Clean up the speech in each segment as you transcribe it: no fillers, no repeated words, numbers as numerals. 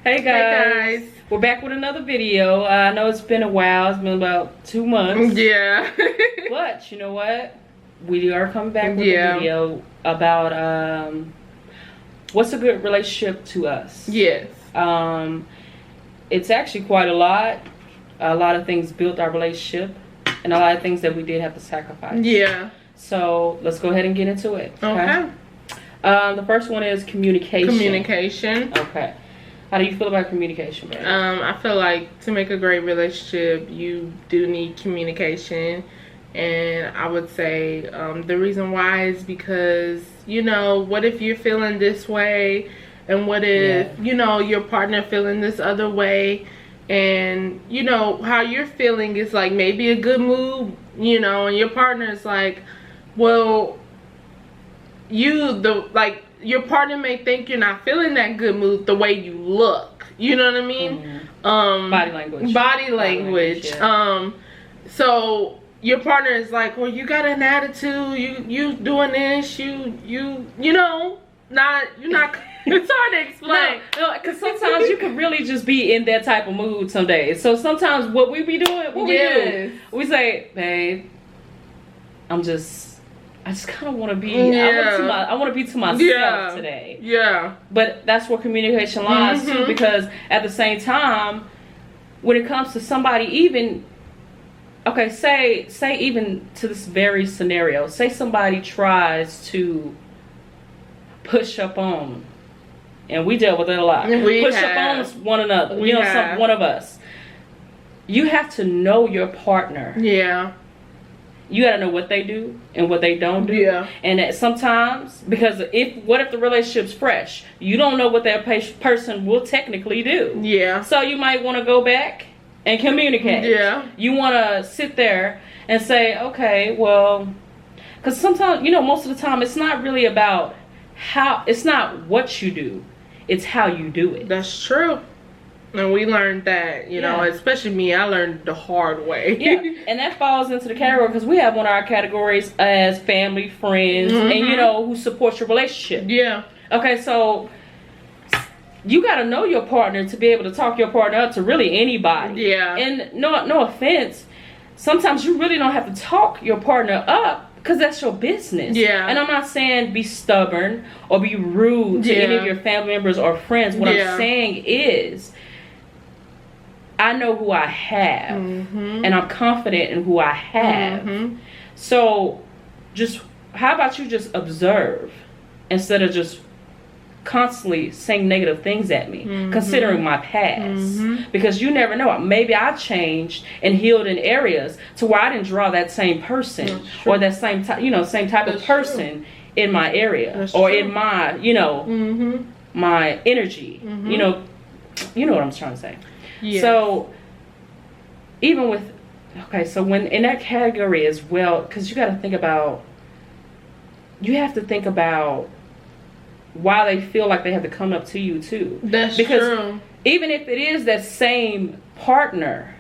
Hey guys. We're back with another video. I know it's been a while. It's been about 2 months. Yeah. But you know what? We are coming back with a video about what's a good relationship to us. Yes. It's actually quite a lot. A lot of things built our relationship, and a lot of things that we did have to sacrifice. Yeah. So let's go ahead and get into it. Okay. The first one is communication. Communication. Okay. How do you feel about communication, babe? I feel like to make a great relationship, you do need communication. And I would say the reason why is because, you know, what if you're feeling this way? And what if, you know, your partner feeling this other way? And, you know, how you're feeling is like maybe a good mood, you know, and your partner is like, well, your partner may think you're not feeling that good mood the way you look. You know what I mean? Body language. Body language. Yeah. So your partner is like, well, you got an attitude. You doing this. You know, you're not. It's hard to explain. No, because sometimes you can really just be in that type of mood some days. So sometimes what we be doing, we say, babe, I just kind of want to be. I want to be to myself today. Yeah. But that's where communication lies too, because at the same time, when it comes to somebody, even say even to this very scenario, say somebody tries to push up on, and we dealt with it a lot. Push up on one another. One of us. You have to know your partner. Yeah. You gotta know what they do and what they don't do. Yeah. And that sometimes, because what if the relationship's fresh? You don't know what that person will technically do. Yeah. So you might want to go back and communicate. Yeah. You want to sit there and say, okay, well, because sometimes, you know, most of the time it's not really about it's not what you do, it's how you do it. That's true. And we learned that, you know, especially me, I learned the hard way. Yeah, and that falls into the category because we have one of our categories as family, friends, and, you know, who supports your relationship. Yeah. Okay, so you got to know your partner to be able to talk your partner up to really anybody. Yeah. And no offense, sometimes you really don't have to talk your partner up because that's your business. Yeah. And I'm not saying be stubborn or be rude to any of your family members or friends. What I'm saying is, I know who I have, and I'm confident in who I have. So, how about you just observe instead of just constantly saying negative things at me, considering my past, because you never know. Maybe I changed and healed in areas to where I didn't draw that same person or that same type of person in my area or in my my energy. You know what I'm trying to say. Yes. So even with so when in that category as well, because you have to think about why they feel like they have to come up to you too. That's true. Even if it is that same partner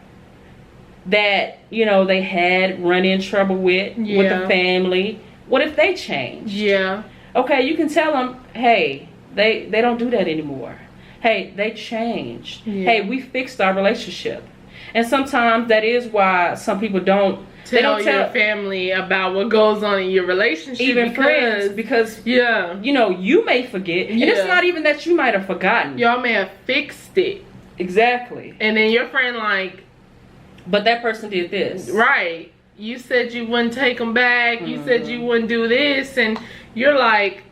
that they had run in trouble with the family, what if they change? Yeah. Okay, you can tell them, hey, they don't do that anymore. Hey, they changed. Yeah. Hey, we fixed our relationship. And sometimes that is why some people don't tell your family about what goes on in your relationship. Even friends, because you may forget. And it's not even that you might have forgotten. Y'all may have fixed it. Exactly. And then your friend but that person did this. Right. You said you wouldn't take them back. You said you wouldn't do this. And you're like,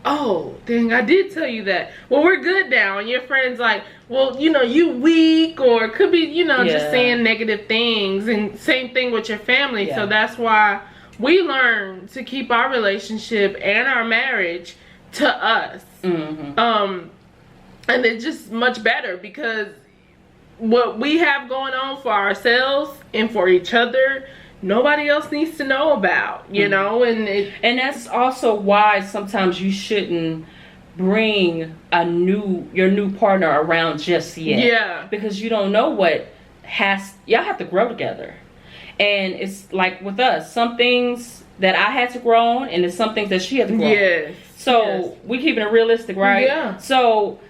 oh, dang, I did tell you that. Well, we're good now. And your friend's like, well, you weak, or it could be, just saying negative things. And same thing with your family. So that's why we learn to keep our relationship and our marriage to us. And it's just much better because what we have going on for ourselves and for each other, nobody else needs to know about, you know. And that's also why sometimes you shouldn't bring your new partner around just yet. Yeah. Because you don't know y'all have to grow together. And it's like with us, some things that I had to grow on, and it's some things that she had to grow on. So we keeping it realistic, right? Yeah. So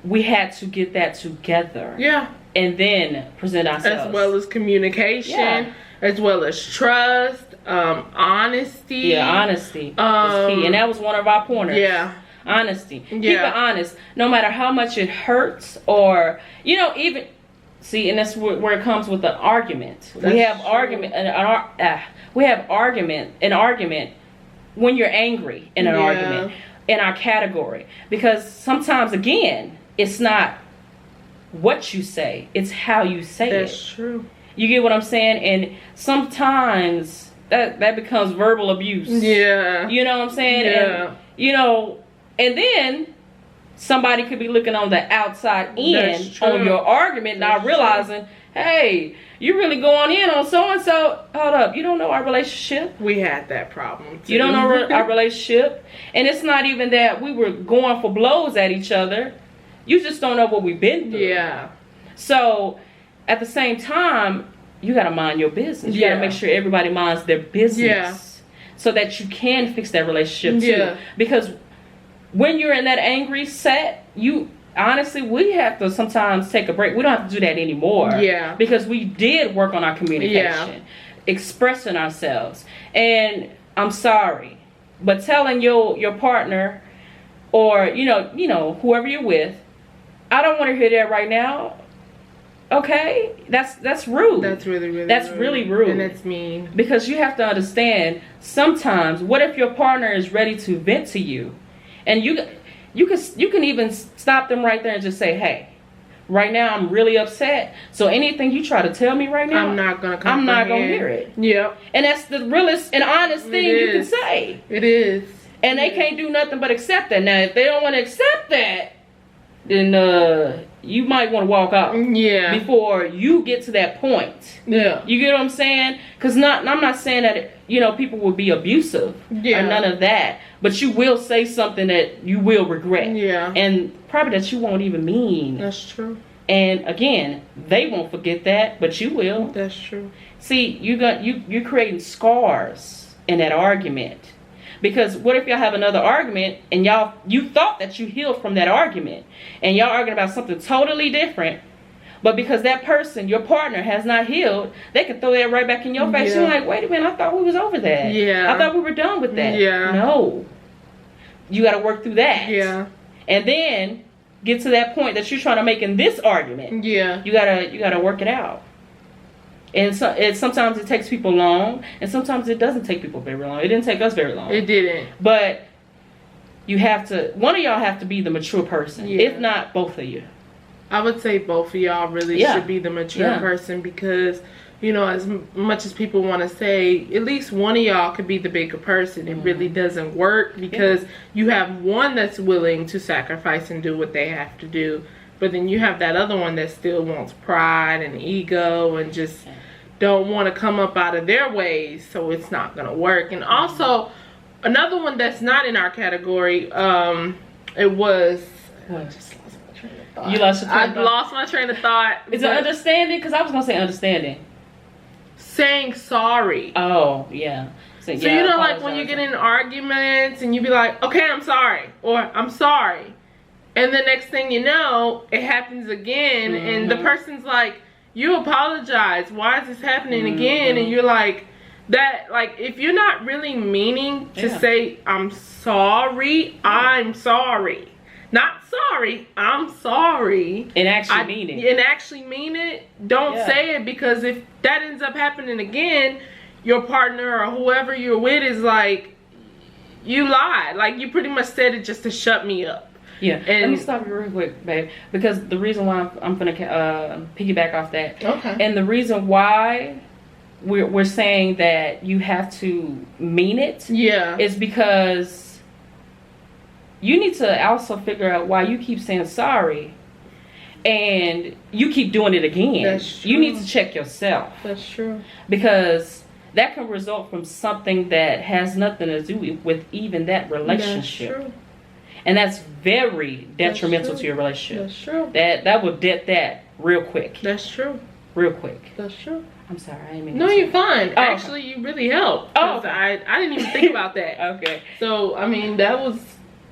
we had to get that together. Yeah. And then present ourselves. As well as communication, as well as trust, honesty. Yeah, honesty is key. And that was one of our pointers. Yeah. Honesty. Keep it honest. No matter how much it hurts or, even... See, and that's where it comes with the argument. We have argument, we have an argument when you're angry in an argument in our category. Because sometimes, again, it's not what you say, it's how you say it. That's true. You get what I'm saying? And sometimes that becomes verbal abuse. Yeah. You know what I'm saying? Yeah. And, and then somebody could be looking on the outside in on your argument, not realizing, hey, you really going in on so-and-so. Hold up, you don't know our relationship. We had that problem too. You don't know our relationship. And it's not even that we were going for blows at each other. You just don't know what we've been through. Yeah. So, at the same time, you got to mind your business. You got to make sure everybody minds their business. So that you can fix that relationship too. Yeah. Because when you're in that angry set, honestly, we have to sometimes take a break. We don't have to do that anymore. Yeah. Because we did work on our communication, expressing ourselves. And I'm sorry, but telling your partner or, whoever you're with, I don't want to hear that right now. Okay? That's rude. That's really really rude. And that's mean. Because you have to understand, sometimes, what if your partner is ready to vent to you? And you can even stop them right there and just say, hey, right now I'm really upset. So anything you try to tell me right now, I'm not gonna hear it. Yep. And that's the realest and honest thing you can say. It is. And they can't do nothing but accept that. Now, if they don't want to accept that, then you might want to walk out. Yeah. Before you get to that point. Yeah. You get what I'm saying? Because I'm not saying that people will be abusive or none of that, but you will say something that you will regret. Yeah. And probably that you won't even mean. That's true. And again, they won't forget that, but you will. That's true. See, you're creating scars in that argument. Because what if y'all have another argument and you thought that you healed from that argument and y'all arguing about something totally different, but because that person, your partner, has not healed, they can throw that right back in your face. You're like, wait a minute, I thought we was over that. Yeah. I thought we were done with that. Yeah. No. You got to work through that. Yeah. And then get to that point that you're trying to make in this argument. Yeah. You gotta work it out. And sometimes it takes people long, and sometimes it doesn't take people very long. It didn't take us very long. It didn't. But one of y'all have to be the mature person. Yeah. If not, both of you. I would say both of y'all really should be the mature person because, as much as people want to say, at least one of y'all could be the bigger person. It really doesn't work because you have one that's willing to sacrifice and do what they have to do. But then you have that other one that still wants pride and ego and just don't want to come up out of their ways, so it's not going to work. And also, another one that's not in our category, it was... I just lost my train of thought. You lost your train of thought? I lost my train of thought. Is it understanding? Because I was going to say understanding. Saying sorry. Oh, yeah. So like when you get in arguments and you be like, okay, I'm sorry. Or I'm sorry. And the next thing you know, it happens again, and the person's like, you apologize. Why is this happening again? And you're like, if you're not really meaning to say, I'm sorry, I'm sorry. Not sorry, I'm sorry. And actually mean it. And actually mean it. Don't say it, because if that ends up happening again, your partner or whoever you're with is like, you lied. Like, you pretty much said it just to shut me up. Yeah, and let me stop you real quick, babe, because the reason why I'm gonna piggyback off that, and the reason why we're saying that you have to mean it, is because you need to also figure out why you keep saying sorry, and you keep doing it again. That's true. You need to check yourself. That's true. Because that can result from something that has nothing to do with even that relationship. That's true. And that's very detrimental to your relationship. That's true. That will dent that real quick. That's true. Real quick. That's true. I'm sorry, I didn't mean No, to you're fine. Oh, actually, you really helped. Oh, I didn't even think about that. Okay. So, I mean, that was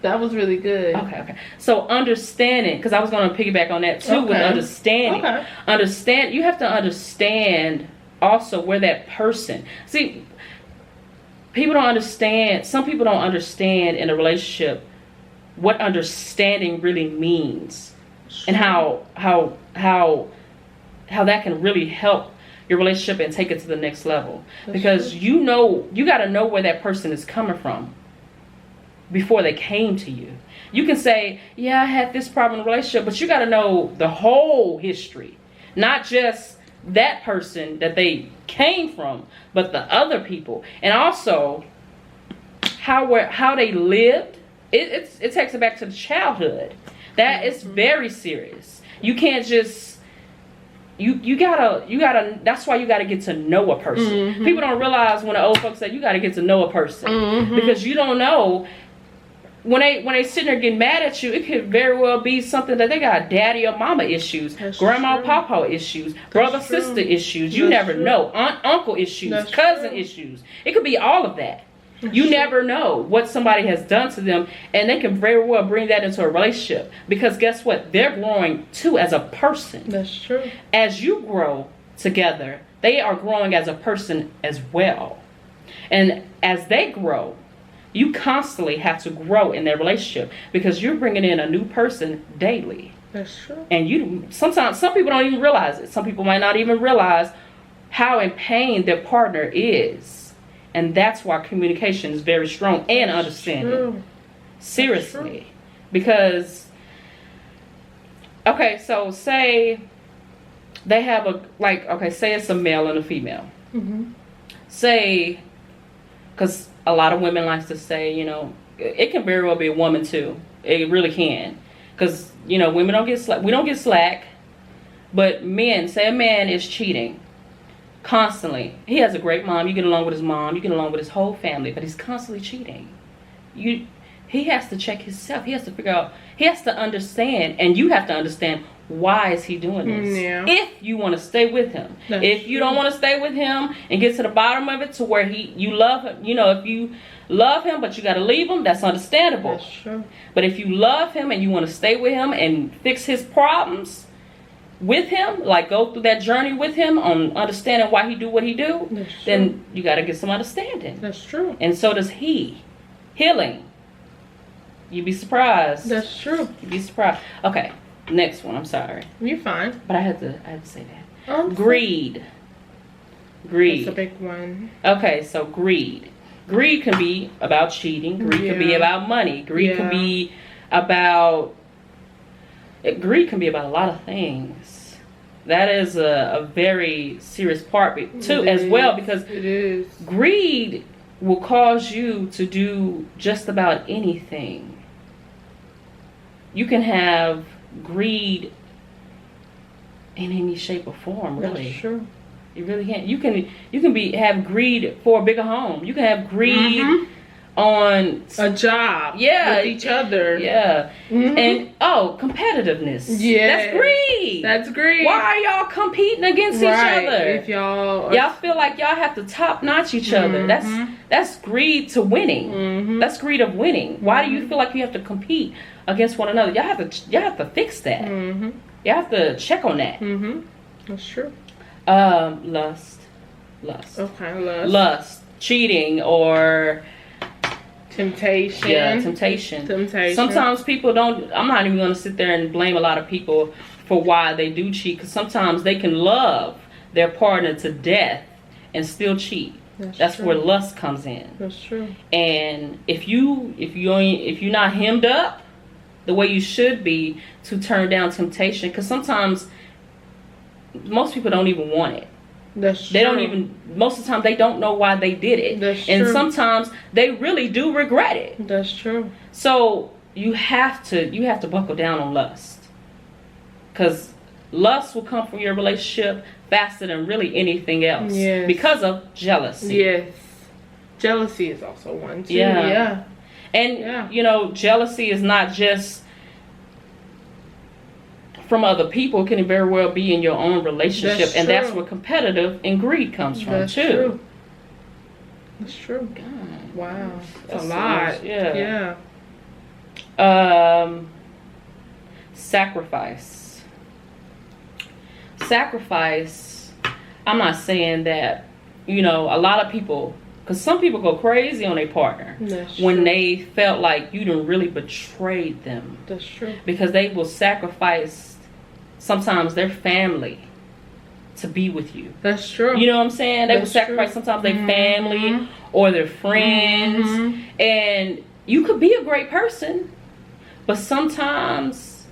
That was really good. Okay. So understanding, because I was going to piggyback on that too with understanding. You have to understand also where that person. See, people don't understand. Some people don't understand in a relationship what understanding really means, and how that can really help your relationship and take it to the next level. Because you got to know where that person is coming from before they came to you. You can say, yeah, I had this problem in the relationship, but you got to know the whole history, not just that person that they came from, but the other people, and also how they lived. It takes it back to the childhood. That is very serious. You can't just you gotta that's why you gotta get to know a person. People don't realize when the old folks say you gotta get to know a person, because you don't know when they sitting there getting mad at you. It could very well be something that they got daddy or mama issues, grandma papa issues, brother sister issues. You never know. Aunt uncle issues, cousin issues. It could be all of that. You never know what somebody has done to them, and they can very well bring that into a relationship, because guess what? They're growing too as a person. That's true. As you grow together, they are growing as a person as well. And as they grow, you constantly have to grow in their relationship, because you're bringing in a new person daily. That's true. And sometimes some people don't even realize it. Some people might not even realize how in pain their partner is. And that's why communication is very strong and understanding. True. Seriously. Because, okay, so say they have say it's a male and a female. Say, because a lot of women like to say, it can very well be a woman too. It really can. Because, women don't get slack. We don't get slack. But men, say a man is cheating constantly. He has a great mom. You get along with his mom. You get along with his whole family. But he's constantly cheating. He has to check himself. He has to figure out. He has to understand. And you have to understand, why is he doing this? Yeah. If you want to stay with him. If you don't want to stay with him and get to the bottom of it to where you love him. If you love him but you got to leave him, that's understandable. That's true. But if you love him and you want to stay with him and fix his problems with him, like go through that journey with him on understanding why he do what he do, then you got to get some understanding. That's true. And so does he. Healing. You'd be surprised. That's true. You'd be surprised. Okay, next one. I'm sorry. You're fine. But I had to say that. Greed. That's a big one. Okay, so greed. Greed can be about cheating. Greed can be about money. Greed can be about a lot of things. That is a very serious part too, as well, because it is. Greed will cause you to do just about anything. You can have greed in any shape or form, really. That's true. You really can. You can have greed for a bigger home. You can have greed on a job. Yeah, with each other. Yeah, and competitiveness. Yeah, that's greed. That's greed. Why are y'all competing against each other? If y'all feel like y'all have to top notch each other. That's greed to winning. That's greed of winning. Why do you feel like you have to compete against one another? Y'all have to fix that. You have to check on that. That's true. Lust. Okay, lust, cheating, or temptation. Yeah, temptation. Sometimes people don't. I'm not even going to sit there and blame a lot of people for why they do cheat, because sometimes they can love their partner to death and still cheat. That's where lust comes in. That's true. And if you're not hemmed up the way you should be to turn down temptation, because sometimes most people don't even want it. That's true. They don't even, most of the time they don't know why they did it. That's true. And sometimes they really do regret it. That's true. So you have to buckle down on lust, because lust will come from your relationship faster than really anything else. Yes. Because of jealousy. Yes. Jealousy is also one too. Yeah. And jealousy is not just from other people. It can very well be in your own relationship. And that's where competitive and greed comes from too. True. That's true. God, wow. That's a lot. Yeah. Sacrifice. Sacrifice. I'm not saying that, you know, a lot of people, because some people go crazy on their partner when they felt like you done really betrayed them. That's true. Because they will sacrifice sometimes their family to be with you. That's true. You know what I'm saying? They will sacrifice sometimes their family or their friends. And you could be a great person, but sometimes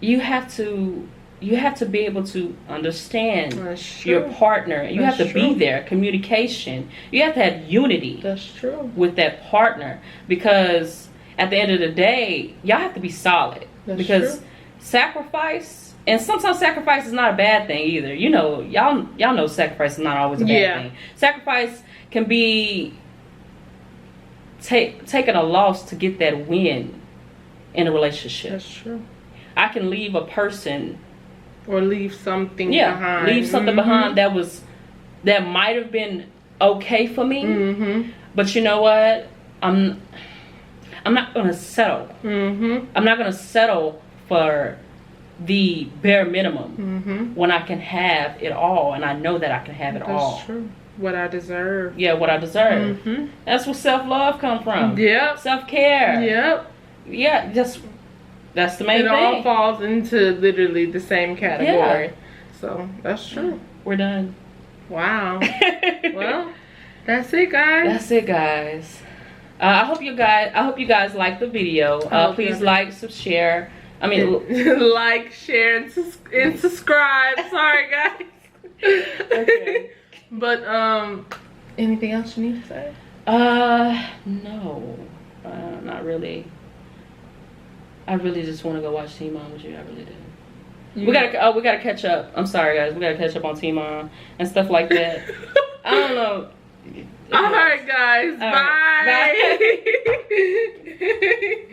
you have to be able to understand your partner. You have to be there. Communication. You have to have unity. That's true. With that partner, because at the end of the day, y'all have to be solid. That's because true. Sacrifice, and sometimes sacrifice is not a bad thing either. You know, y'all know sacrifice is not always a bad thing. Sacrifice can be taking a loss to get that win in a relationship. That's true. I can leave a person. Or leave something behind. Leave something behind that might have been okay for me. But you know what? I'm not gonna settle. I'm not gonna settle for the bare minimum when I can have it all, and I know that I can have it all. That's true. What I deserve. Yeah, what I deserve. That's where self-love come from. Yep. Self-care. Yep. Yeah, that's the main thing. It all falls into literally the same category. Yeah. So that's true. We're done. Wow. Well, that's it, guys. That's it, guys. I hope you guys like the video. Please like, share. Like, share, and subscribe. Sorry, guys. Okay. But anything else you need to say? No, not really. I really just want to go watch Teen Mom with you. I really do. We gotta catch up. I'm sorry, guys. We gotta catch up on Teen Mom and stuff like that. I don't know. All right, guys. Bye. Right. Bye.